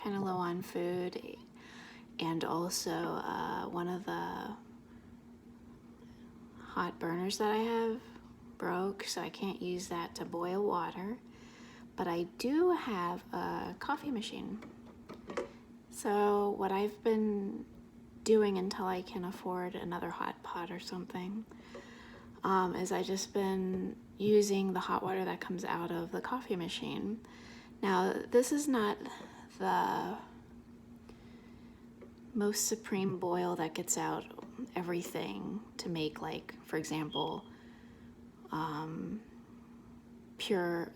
kind of low on food, and also one of the hot burners that I have broke, so I can't use that to boil water. But I do have a coffee machine. So what I've been doing until I can afford another hot pot or something is I just been using the hot water that comes out of the coffee machine. Now, this is not the most supreme boil that gets out everything to make, like, for example,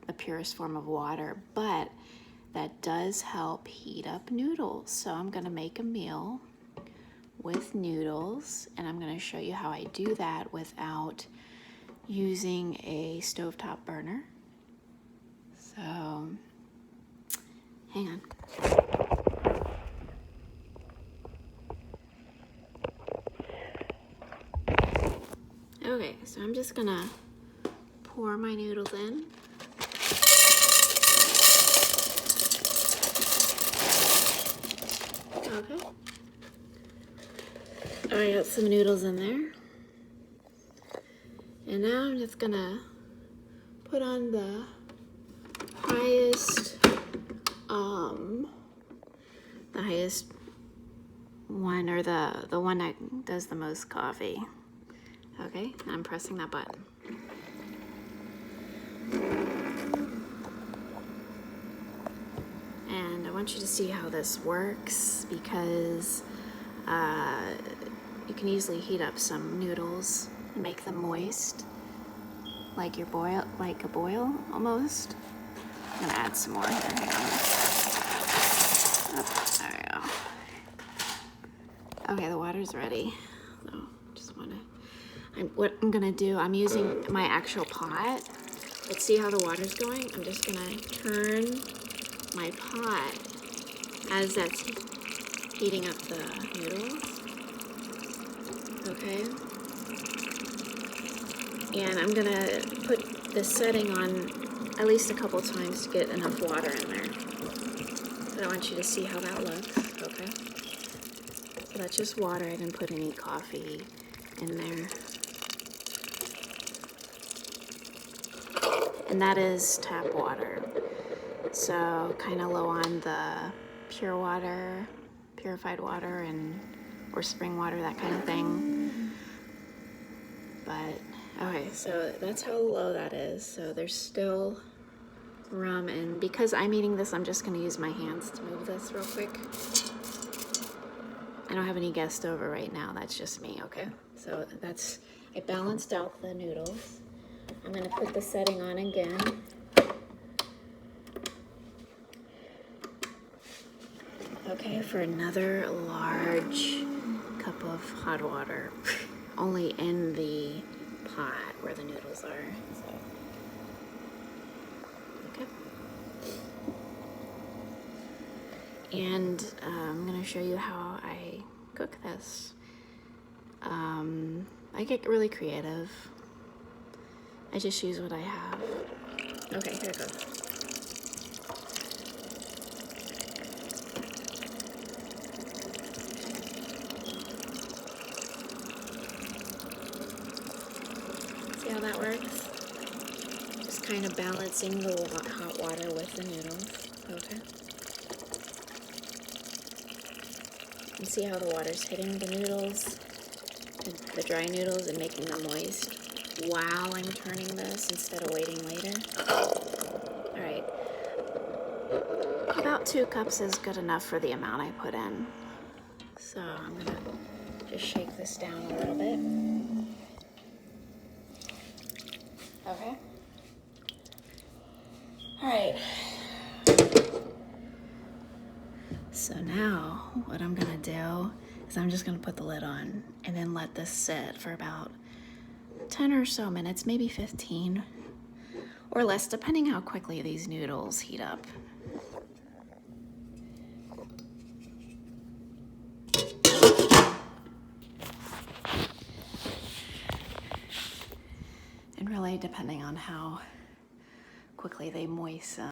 the purest form of water, but that does help heat up noodles. So I'm gonna make a meal with noodles, and I'm gonna show you how I do that without using a stovetop burner. So, hang on. Okay, so I'm just gonna pour my noodles in. Okay. I got some noodles in there. And now I'm just gonna put on the highest one, or the one that does the most coffee. Okay, I'm pressing that button. And I want you to see how this works, because you can easily heat up some noodles and make them moist, like a boil almost. I'm gonna add some more here. Oh, there we go. Okay, the water's ready. So what I'm gonna do, I'm using my actual pot. Let's see how the water's going. I'm just gonna turn my pot as that's heating up the noodles. Okay. And I'm gonna put the setting on at least a couple times to get enough water in there. But I want you to see how that looks, okay? So that's just water. I didn't put any coffee in there. And that is tap water. So kind of low on the pure water, purified water, or spring water, that kind of thing. But, okay, so that's how low that is. So there's still room, and because I'm eating this, I'm just gonna use my hands to move this real quick. I don't have any guests over right now, that's just me, okay? So I balanced out the noodles. I'm gonna put the setting on again. Okay, for another large cup of hot water, only in the pot where the noodles are. So, okay. And I'm gonna show you how I cook this. I get really creative. I just use what I have. Okay, here it goes. See how that works? Just kind of balancing the hot water with the noodles. Okay. And see how the water's hitting the noodles, the dry noodles, and making them moist while I'm turning this instead of waiting later. All right. About 2 cups is good enough for the amount I put in. So I'm gonna just shake this down a little bit. Okay. All right. So now what I'm gonna do is I'm just gonna put the lid on and then let this sit for about 10 or so minutes, maybe 15 or less, depending how quickly these noodles heat up. And really depending on how quickly they moisten.